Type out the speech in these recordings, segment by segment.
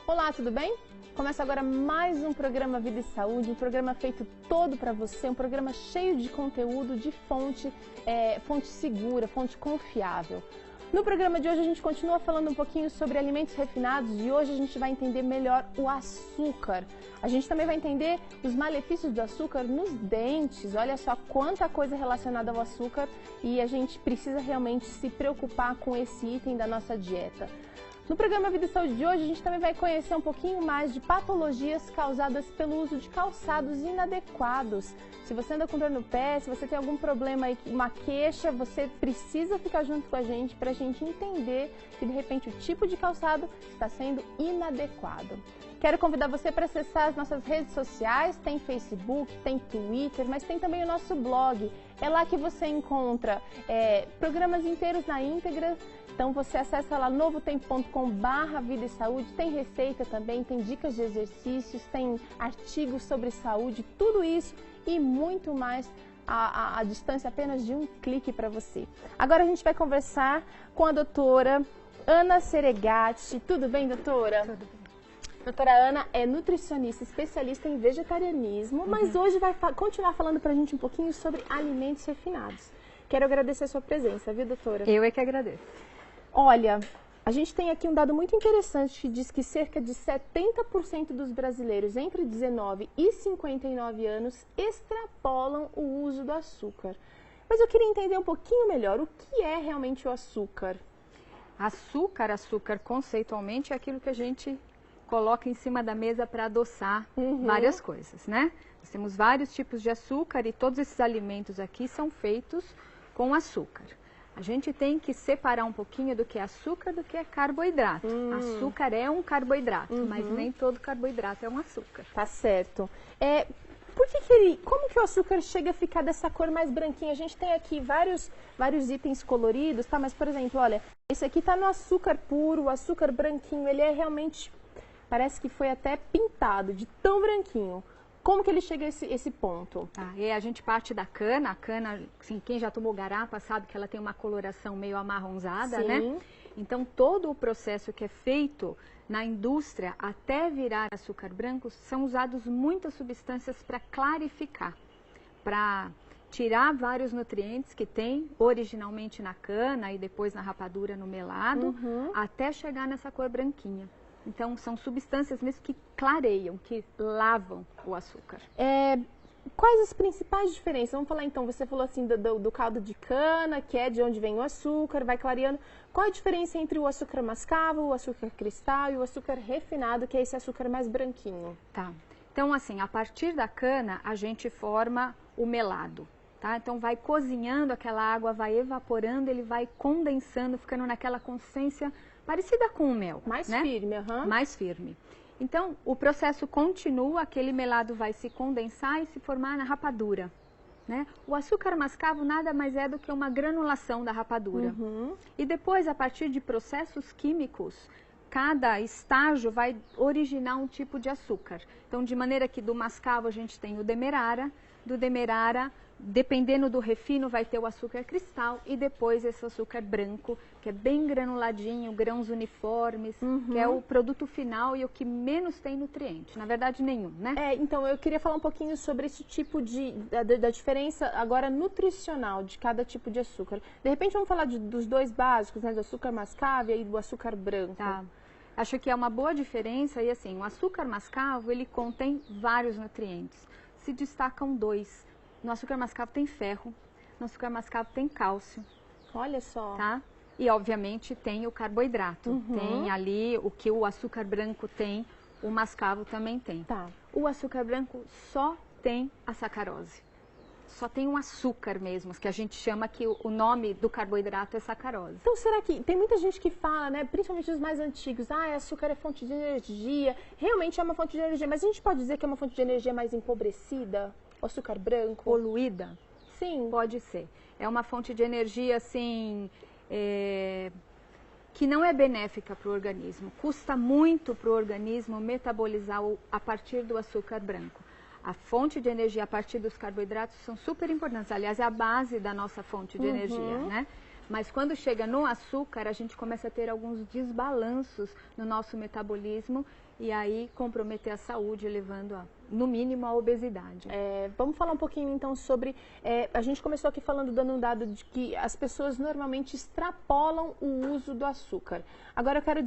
Olá, tudo bem? Começa agora mais um programa Vida e Saúde, um programa feito todo para você, um programa cheio de conteúdo, de fonte segura, fonte confiável. No programa de hoje a gente continua falando um pouquinho sobre alimentos refinados e hoje a gente vai entender melhor o açúcar. A gente também vai entender os malefícios do açúcar nos dentes. Olha só quanta coisa relacionada ao açúcar e a gente precisa realmente se preocupar com esse item da nossa dieta. No programa Vida e Saúde de hoje, a gente também vai conhecer um pouquinho mais de patologias causadas pelo uso de calçados inadequados. Se você anda com dor no pé, se você tem algum problema aí, uma queixa, você precisa ficar junto com a gente para a gente entender que de repente o tipo de calçado está sendo inadequado. Quero convidar você para acessar as nossas redes sociais, tem Facebook, tem Twitter, mas tem também o nosso blog. É lá que você encontra programas inteiros na íntegra. Então você acessa lá novotempo.com/vida e saúde, tem receita também, tem dicas de exercícios, tem artigos sobre saúde, tudo isso e muito mais à distância apenas de um clique para você. Agora a gente vai conversar com a doutora Ana Seregatti. Tudo bem, doutora? Tudo bem. Doutora Ana é nutricionista especialista em vegetarianismo, mas hoje vai continuar falando para a gente um pouquinho sobre alimentos refinados. Quero agradecer a sua presença, viu, doutora? Eu é que agradeço. Olha, a gente tem aqui um dado muito interessante que diz que cerca de 70% dos brasileiros entre 19 e 59 anos extrapolam o uso do açúcar. Mas eu queria entender um pouquinho melhor o que é realmente o açúcar. Açúcar conceitualmente é aquilo que a gente coloca em cima da mesa para adoçar várias coisas, né? Nós temos vários tipos de açúcar e todos esses alimentos aqui são feitos com açúcar. A gente tem que separar um pouquinho do que é açúcar do que é carboidrato. Açúcar é um carboidrato, mas nem todo carboidrato é um açúcar. Tá certo. Como que o açúcar chega a ficar dessa cor mais branquinha? A gente tem aqui vários itens coloridos, tá? Mas, por exemplo, olha, esse aqui tá no açúcar puro, o açúcar branquinho, ele é realmente, parece que foi até pintado de tão branquinho. Como que ele chega a esse ponto? A gente parte da cana, a cana, assim, quem já tomou garapa sabe que ela tem uma coloração meio amarronzada, Sim. né? Então, todo o processo que é feito na indústria até virar açúcar branco, são usados muitas substâncias para clarificar, para tirar vários nutrientes que tem originalmente na cana e depois na rapadura, no melado, até chegar nessa cor branquinha. Então, são substâncias mesmo que clareiam, que lavam o açúcar. Quais as principais diferenças? Vamos falar então, você falou assim do caldo de cana, que é de onde vem o açúcar, vai clareando. Qual a diferença entre o açúcar mascavo, o açúcar cristal e o açúcar refinado, que é esse açúcar mais branquinho? Tá. Então, assim, a partir da cana, a gente forma o melado, tá? Então, vai cozinhando aquela água, vai evaporando, ele vai condensando, ficando naquela consistência parecida com o mel. Mais né? firme, Mais firme. Então, o processo continua, aquele melado vai se condensar e se formar na rapadura, né? O açúcar mascavo nada mais é do que uma granulação da rapadura. E depois, a partir de processos químicos, cada estágio vai originar um tipo de açúcar. Então, de maneira que do mascavo a gente tem o demerara, do demerara, dependendo do refino, vai ter o açúcar cristal e depois esse açúcar branco, que é bem granuladinho, grãos uniformes, que é o produto final e o que menos tem nutriente. Na verdade, nenhum, né? Então eu queria falar um pouquinho sobre esse tipo da diferença agora nutricional de cada tipo de açúcar. De repente vamos falar dos dois básicos, né? Do açúcar mascavo e do açúcar branco. Tá. Acho que é uma boa diferença e assim, o açúcar mascavo, ele contém vários nutrientes. Se destacam dois. No açúcar mascavo tem ferro, no açúcar mascavo tem cálcio. Olha só. Tá? E, obviamente, tem o carboidrato. Tem ali o que o açúcar branco tem, o mascavo também tem. Tá. O açúcar branco só tem a sacarose. Só tem um açúcar mesmo, que a gente chama que o nome do carboidrato é sacarose. Então, será que tem muita gente que fala, né, principalmente os mais antigos, açúcar é fonte de energia, realmente é uma fonte de energia, mas a gente pode dizer que é uma fonte de energia mais empobrecida? O açúcar branco? Poluída? Sim. Pode ser. É uma fonte de energia, assim, que não é benéfica para o organismo. Custa muito para o organismo metabolizar a partir do açúcar branco. A fonte de energia a partir dos carboidratos são super importantes. Aliás, é a base da nossa fonte de energia, né? Mas quando chega no açúcar, a gente começa a ter alguns desbalanços no nosso metabolismo e aí comprometer a saúde, levando, no mínimo, a obesidade. Vamos falar um pouquinho então sobre, a gente começou aqui falando, dando um dado de que as pessoas normalmente extrapolam o uso do açúcar. Agora eu quero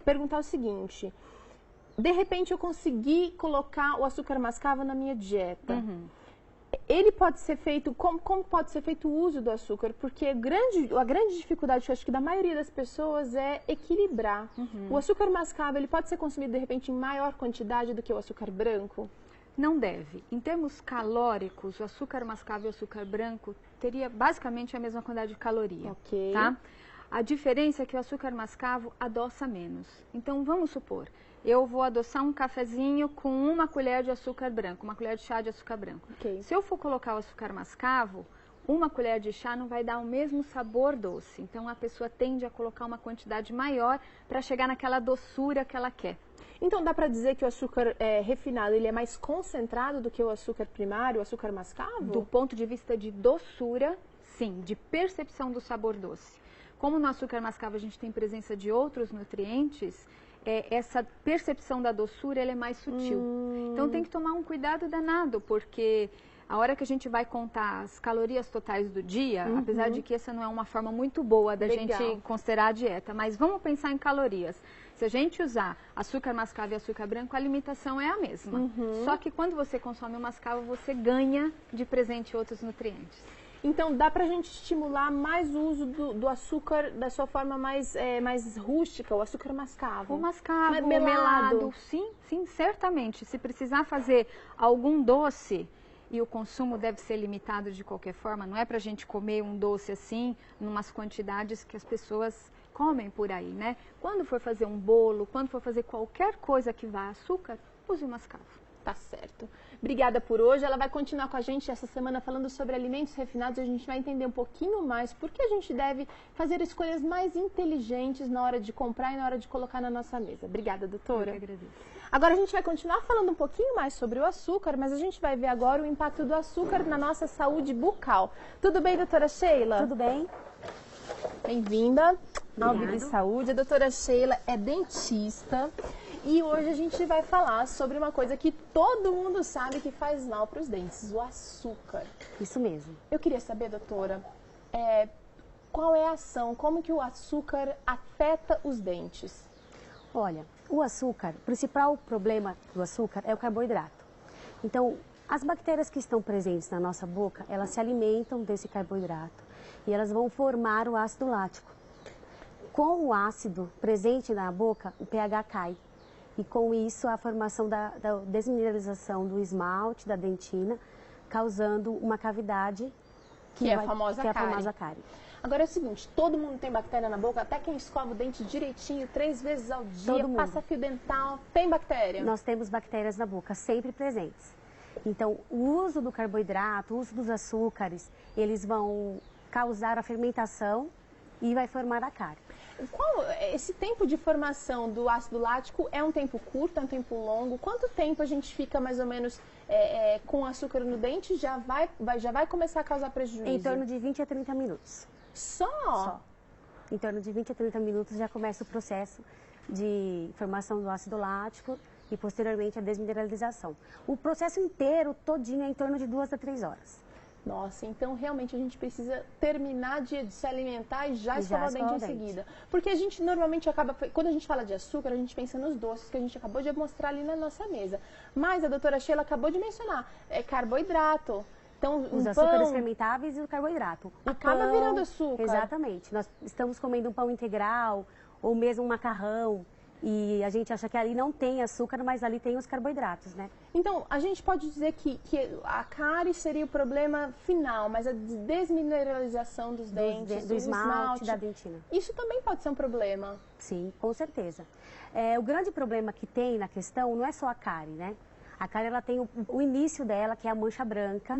perguntar o seguinte, de repente eu consegui colocar o açúcar mascavo na minha dieta. Ele pode ser feito, como pode ser feito o uso do açúcar? Porque a grande dificuldade, que eu acho que da maioria das pessoas, é equilibrar. O açúcar mascavo, ele pode ser consumido, de repente, em maior quantidade do que o açúcar branco? Não deve. Em termos calóricos, o açúcar mascavo e o açúcar branco teria basicamente a mesma quantidade de caloria. Ok. Tá? A diferença é que o açúcar mascavo adoça menos. Então, vamos supor, eu vou adoçar um cafezinho com 1 colher de açúcar branco, 1 colher de chá de açúcar branco. Okay. Se eu for colocar o açúcar mascavo, 1 colher de chá não vai dar o mesmo sabor doce. Então, a pessoa tende a colocar uma quantidade maior para chegar naquela doçura que ela quer. Então, dá para dizer que o açúcar refinado, ele é mais concentrado do que o açúcar primário, o açúcar mascavo? Do ponto de vista de doçura, sim, de percepção do sabor doce. Como no açúcar mascavo a gente tem presença de outros nutrientes, essa percepção da doçura ela é mais sutil. Então tem que tomar um cuidado danado, porque a hora que a gente vai contar as calorias totais do dia, apesar de que essa não é uma forma muito boa da gente considerar a dieta, mas vamos pensar em calorias. Se a gente usar açúcar mascavo e açúcar branco, a limitação é a mesma. Só que quando você consome o mascavo, você ganha de presente outros nutrientes. Então, dá pra gente estimular mais o uso do açúcar da sua forma mais rústica, o açúcar mascavo. O mascavo, o melado. Sim, certamente. Se precisar fazer algum doce, e o consumo deve ser limitado de qualquer forma, não é pra gente comer um doce assim, numas quantidades que as pessoas comem por aí, né? Quando for fazer um bolo, quando for fazer qualquer coisa que vá açúcar, use o mascavo. Tá certo. Obrigada por hoje. Ela vai continuar com a gente essa semana falando sobre alimentos refinados. A gente vai entender um pouquinho mais por que a gente deve fazer escolhas mais inteligentes na hora de comprar e na hora de colocar na nossa mesa. Obrigada, doutora. Eu que agradeço. Agora a gente vai continuar falando um pouquinho mais sobre o açúcar, mas a gente vai ver agora o impacto do açúcar na nossa saúde bucal. Tudo bem, doutora Sheila? Tudo bem. Bem-vinda ao Vida e Saúde. A doutora Sheila é dentista. E hoje a gente vai falar sobre uma coisa que todo mundo sabe que faz mal para os dentes, o açúcar. Isso mesmo. Eu queria saber, doutora, qual é a ação, como que o açúcar afeta os dentes? Olha, o açúcar, o principal problema do açúcar é o carboidrato. Então, as bactérias que estão presentes na nossa boca, elas se alimentam desse carboidrato e elas vão formar o ácido lático. Com o ácido presente na boca, o pH cai. E com isso, a formação da desmineralização do esmalte, da dentina, causando uma cavidade que é a famosa cárie. Agora é o seguinte, todo mundo tem bactéria na boca, até quem escova o dente direitinho 3 vezes ao dia, passa fio dental, tem bactéria? Nós temos bactérias na boca, sempre presentes. Então, o uso do carboidrato, o uso dos açúcares, eles vão causar a fermentação e vai formar a cárie. Esse tempo de formação do ácido lático é um tempo curto, é um tempo longo? Quanto tempo a gente fica mais ou menos com açúcar no dente já vai começar a causar prejuízo? Em torno de 20 a 30 minutos. Só? Em torno de 20 a 30 minutos já começa o processo de formação do ácido lático e posteriormente a desmineralização. O processo inteiro, todinho, é em torno de 2 a 3 horas. Nossa, então realmente a gente precisa terminar de se alimentar e já escovar o dente em seguida. Porque a gente normalmente quando a gente fala de açúcar, a gente pensa nos doces que a gente acabou de mostrar ali na nossa mesa. Mas a doutora Sheila acabou de mencionar, é carboidrato. Então, os açúcares fermentáveis e o carboidrato. Acaba virando açúcar. Exatamente. Nós estamos comendo um pão integral ou mesmo um macarrão. E a gente acha que ali não tem açúcar, mas ali tem os carboidratos, né? Então, a gente pode dizer que a cárie seria o problema final, mas a desmineralização dos dentes, do esmalte, da dentina. Isso também pode ser um problema? Sim, com certeza. O grande problema que tem na questão não é só a cárie, né? A cárie, ela tem o início dela, que é a mancha branca,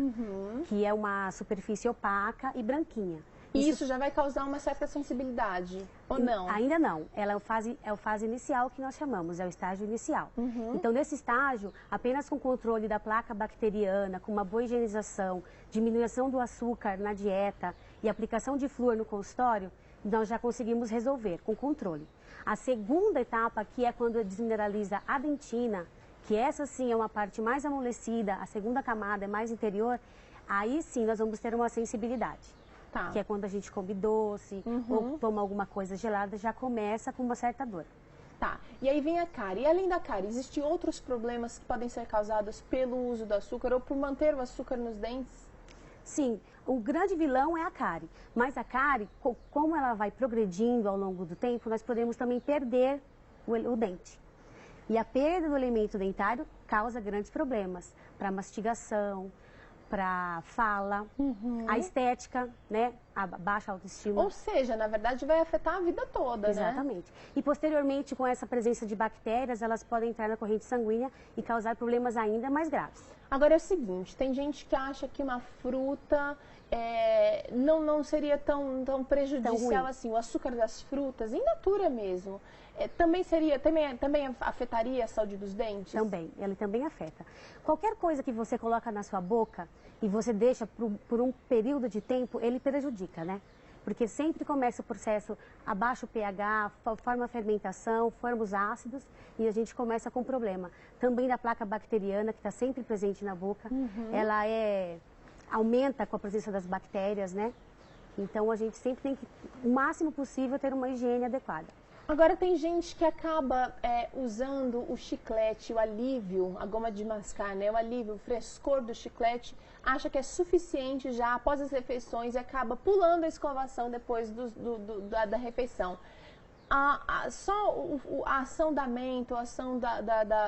que é uma superfície opaca e branquinha. E isso já vai causar uma certa sensibilidade, ou não? Ainda não. Ela é a fase inicial que nós chamamos, é o estágio inicial. Então, nesse estágio, apenas com controle da placa bacteriana, com uma boa higienização, diminuição do açúcar na dieta e aplicação de flúor no consultório, nós já conseguimos resolver com controle. A segunda etapa, que é quando desmineraliza a dentina, que essa sim é uma parte mais amolecida, a segunda camada é mais interior, aí sim nós vamos ter uma sensibilidade. Tá. Que é quando a gente come doce ou toma alguma coisa gelada, já começa com uma certa dor. Tá, e aí vem a cárie. E além da cárie, existem outros problemas que podem ser causados pelo uso do açúcar ou por manter o açúcar nos dentes? Sim, o grande vilão é a cárie, mas a cárie, como ela vai progredindo ao longo do tempo, nós podemos também perder o dente. E a perda do elemento dentário causa grandes problemas para mastigação, para fala, a estética, né, a baixa autoestima. Ou seja, na verdade vai afetar a vida toda, Exatamente. né? E posteriormente, com essa presença de bactérias, elas podem entrar na corrente sanguínea e causar problemas ainda mais graves. Agora é o seguinte, tem gente que acha que uma fruta não seria tão prejudicial assim. O açúcar das frutas, in natura mesmo, também afetaria a saúde dos dentes? Também, ele também afeta. Qualquer coisa que você coloca na sua boca e você deixa por um período de tempo, ele prejudica, né? Porque sempre começa o processo abaixo o pH, forma a fermentação, forma os ácidos e a gente começa com problema. Também da placa bacteriana, que está sempre presente na boca, ela aumenta com a presença das bactérias, né? Então a gente sempre tem que, o máximo possível, ter uma higiene adequada. Agora tem gente que acaba usando o chiclete, o alívio, a goma de mascar, né? O alívio, o frescor do chiclete, acha que é suficiente já após as refeições e acaba pulando a escovação depois da refeição. Só a ação da menta, a ação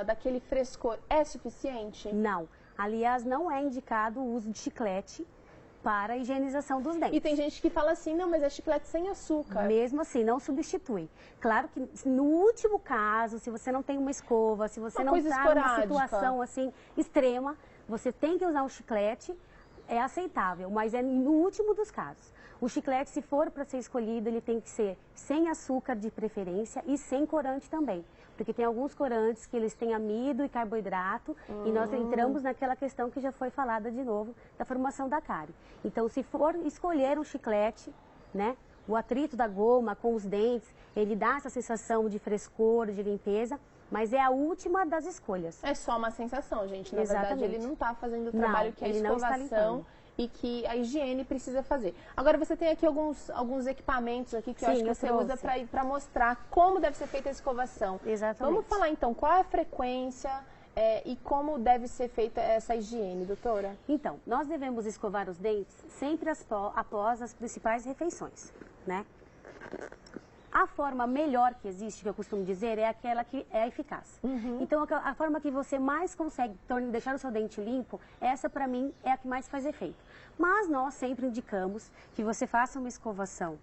daquele frescor é suficiente? Não. Aliás, não é indicado o uso de chiclete para a higienização dos dentes. E tem gente que fala assim, não, mas é chiclete sem açúcar. Mesmo assim, não substitui. Claro que no último caso, se você não tem uma escova, se você não está numa situação assim extrema, você tem que usar um chiclete, é aceitável, mas é no último dos casos. O chiclete, se for para ser escolhido, ele tem que ser sem açúcar de preferência e sem corante também. Porque tem alguns corantes que eles têm amido e carboidrato e nós entramos naquela questão que já foi falada de novo, da formação da cárie. Então, se for escolher um chiclete, né, o atrito da goma com os dentes, ele dá essa sensação de frescor, de limpeza, mas é a última das escolhas. É só uma sensação, gente. Na Exatamente. verdade, ele não está fazendo o trabalho que é a ele não está escovação e que a higiene precisa fazer. Agora, você tem aqui alguns equipamentos aqui que eu acho que você usa para mostrar como deve ser feita a escovação. Exatamente. Vamos falar então, qual é a frequência e como deve ser feita essa higiene, doutora? Então, nós devemos escovar os dentes sempre após as principais refeições, né? A forma melhor que existe, que eu costumo dizer, é aquela que é eficaz. Então, a forma que você mais consegue deixar o seu dente limpo, essa para mim é a que mais faz efeito. Mas nós sempre indicamos que você faça uma escovação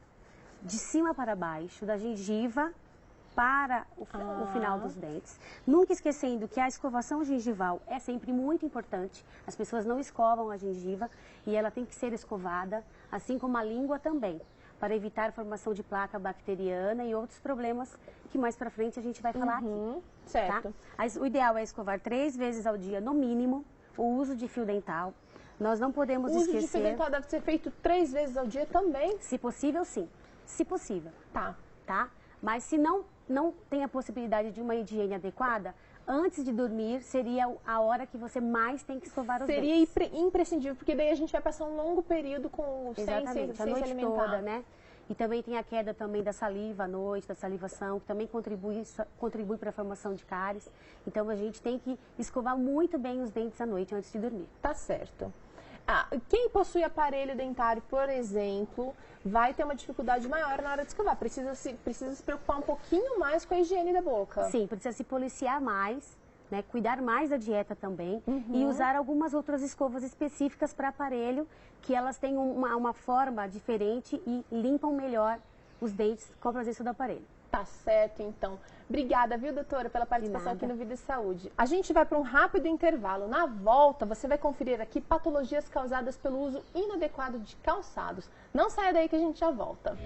de cima para baixo, da gengiva para o final dos dentes. Nunca esquecendo que a escovação gengival é sempre muito importante. As pessoas não escovam a gengiva e ela tem que ser escovada, assim como a língua também, para evitar a formação de placa bacteriana e outros problemas que mais para frente a gente vai falar aqui. Certo. Tá? Mas o ideal é escovar 3 vezes ao dia, no mínimo, o uso de fio dental. Nós não podemos esquecer... O uso de fio dental deve ser feito 3 vezes ao dia também? Se possível, sim. Se possível. Tá. Mas se não tem a possibilidade de uma higiene adequada, antes de dormir seria a hora que você mais tem que escovar os dentes. Seria imprescindível, porque daí a gente vai passar um longo período Exatamente, sem a noite se alimentar. toda, né? E também tem a queda também da saliva à noite, da salivação, que também contribui para a formação de cáries. Então a gente tem que escovar muito bem os dentes à noite antes de dormir. Tá certo. Quem possui aparelho dentário, por exemplo, vai ter uma dificuldade maior na hora de escovar. Precisa se preocupar um pouquinho mais com a higiene da boca. Sim, precisa se policiar mais, né? Cuidar mais da dieta também e usar algumas outras escovas específicas para aparelho, que elas têm uma forma diferente e limpam melhor os dentes com a presença do aparelho. Tá certo, então. Obrigada, viu, doutora, pela participação aqui no Vida e Saúde. A gente vai para um rápido intervalo. Na volta, você vai conferir aqui patologias causadas pelo uso inadequado de calçados. Não saia daí que a gente já volta.